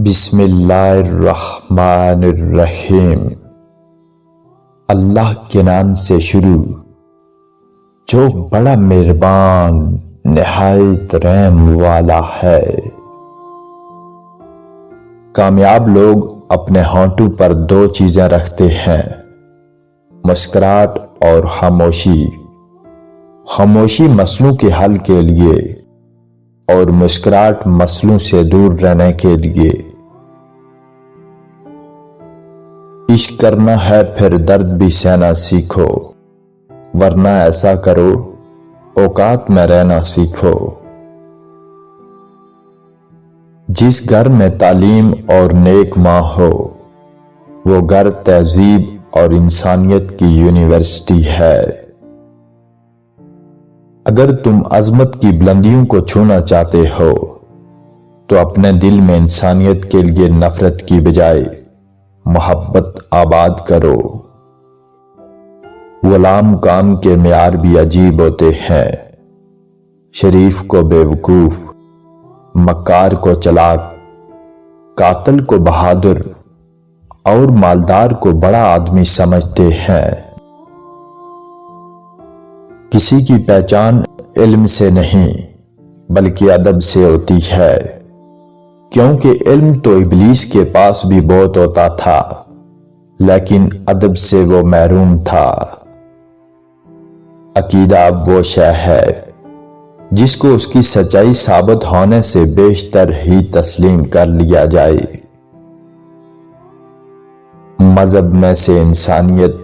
بسم اللہ الرحمن الرحیم۔ اللہ کے نام سے شروع جو بڑا مہربان نہایت رحم والا ہے۔ کامیاب لوگ اپنے ہونٹوں پر دو چیزیں رکھتے ہیں، مسکراہٹ اور خاموشی۔ خاموشی مسئلوں کے حل کے لیے اور مسکراہٹ مسئلوں سے دور رہنے کے لیے۔ عشق کرنا ہے پھر درد بھی سہنا سیکھو، ورنہ ایسا کرو اوقات میں رہنا سیکھو۔ جس گھر میں تعلیم اور نیک ماں ہو، وہ گھر تہذیب اور انسانیت کی یونیورسٹی ہے۔ اگر تم عظمت کی بلندیوں کو چھونا چاہتے ہو تو اپنے دل میں انسانیت کے لیے نفرت کی بجائے محبت آباد کرو۔ غلام کام کے معیار بھی عجیب ہوتے ہیں، شریف کو بیوقوف، مکار کو چلاک، قاتل کو بہادر اور مالدار کو بڑا آدمی سمجھتے ہیں۔ کسی کی پہچان علم سے نہیں بلکہ ادب سے ہوتی ہے، کیونکہ علم تو ابلیس کے پاس بھی بہت ہوتا تھا، لیکن ادب سے وہ محروم تھا۔ عقیدہ وہ شے ہے جس کو اس کی سچائی ثابت ہونے سے بیشتر ہی تسلیم کر لیا جائے۔ مذہب میں سے انسانیت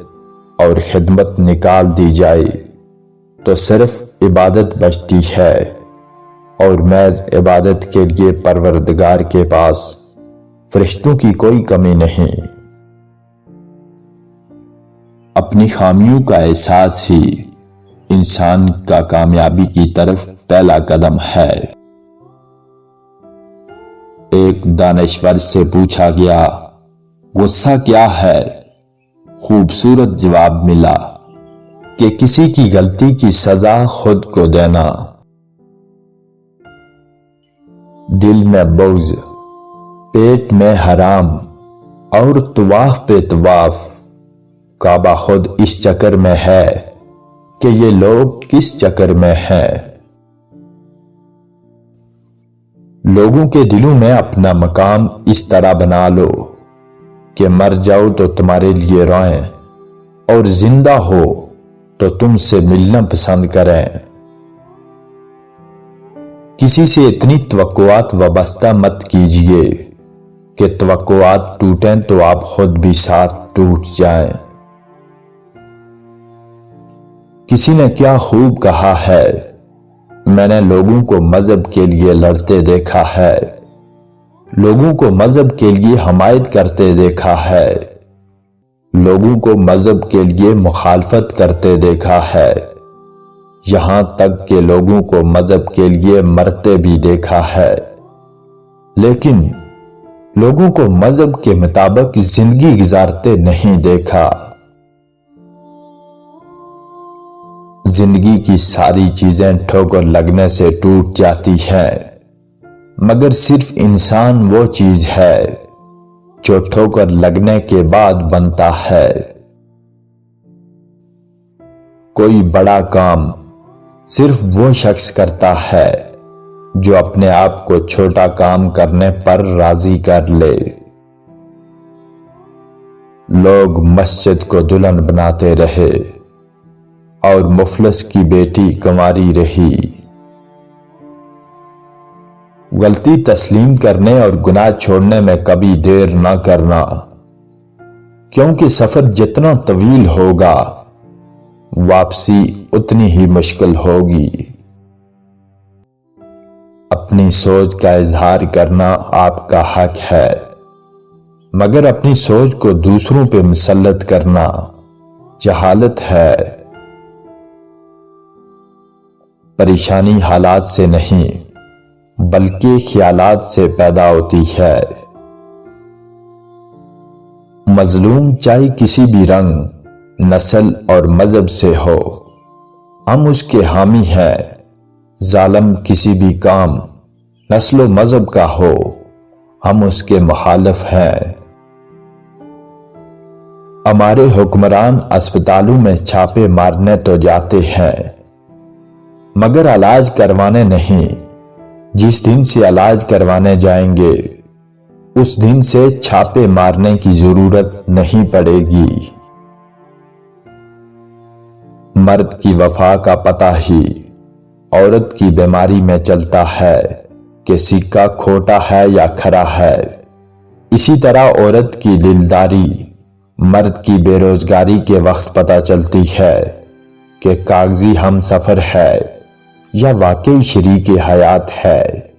اور خدمت نکال دی جائے تو صرف عبادت بچتی ہے، اور محض عبادت کے لیے پروردگار کے پاس فرشتوں کی کوئی کمی نہیں۔ اپنی خامیوں کا احساس ہی انسان کا کامیابی کی طرف پہلا قدم ہے۔ ایک دانشور سے پوچھا گیا، غصہ کیا ہے؟ خوبصورت جواب ملا کہ کسی کی غلطی کی سزا خود کو دینا۔ دل میں بغض، پیٹ میں حرام اور طواف پہ طواف، کعبہ خود اس چکر میں ہے کہ یہ لوگ کس چکر میں ہیں۔ لوگوں کے دلوں میں اپنا مقام اس طرح بنا لو کہ مر جاؤ تو تمہارے لیے روئیں اور زندہ ہو تو تم سے ملنا پسند کریں۔ کسی سے اتنی توقعات وابستہ مت کیجیے کہ توقعات ٹوٹیں تو آپ خود بھی ساتھ ٹوٹ جائیں۔ کسی نے کیا خوب کہا ہے، میں نے لوگوں کو مذہب کے لیے لڑتے دیکھا ہے، لوگوں کو مذہب کے لیے حمایت کرتے دیکھا ہے، لوگوں کو مذہب کے لیے مخالفت کرتے دیکھا ہے، یہاں تک کہ لوگوں کو مذہب کے لیے مرتے بھی دیکھا ہے، لیکن لوگوں کو مذہب کے مطابق زندگی گزارتے نہیں دیکھا۔ زندگی کی ساری چیزیں ٹھوکر لگنے سے ٹوٹ جاتی ہیں، مگر صرف انسان وہ چیز ہے جو ٹھوکر لگنے کے بعد بنتا ہے۔ کوئی بڑا کام صرف وہ شخص کرتا ہے جو اپنے آپ کو چھوٹا کام کرنے پر راضی کر لے۔ لوگ مسجد کو دلہن بناتے رہے اور مفلس کی بیٹی کنواری رہی۔ غلطی تسلیم کرنے اور گناہ چھوڑنے میں کبھی دیر نہ کرنا، کیونکہ سفر جتنا طویل ہوگا واپسی اتنی ہی مشکل ہوگی۔ اپنی سوچ کا اظہار کرنا آپ کا حق ہے، مگر اپنی سوچ کو دوسروں پہ مسلط کرنا جہالت ہے۔ پریشانی حالات سے نہیں بلکہ خیالات سے پیدا ہوتی ہے۔ مظلوم چاہے کسی بھی رنگ، نسل اور مذہب سے ہو، ہم اس کے حامی ہیں۔ ظالم کسی بھی کام، نسل و مذہب کا ہو، ہم اس کے مخالف ہیں۔ ہمارے حکمران اسپتالوں میں چھاپے مارنے تو جاتے ہیں مگر علاج کروانے نہیں۔ جس دن سے علاج کروانے جائیں گے اس دن سے چھاپے مارنے کی ضرورت نہیں پڑے گی۔ مرد کی وفا کا پتہ ہی عورت کی بیماری میں چلتا ہے کہ سکہ کھوٹا ہے یا کھرا ہے۔ اسی طرح عورت کی دلداری مرد کی بے روزگاری کے وقت پتہ چلتی ہے کہ کاغذی ہم سفر ہے یا واقعی شریک حیات ہے۔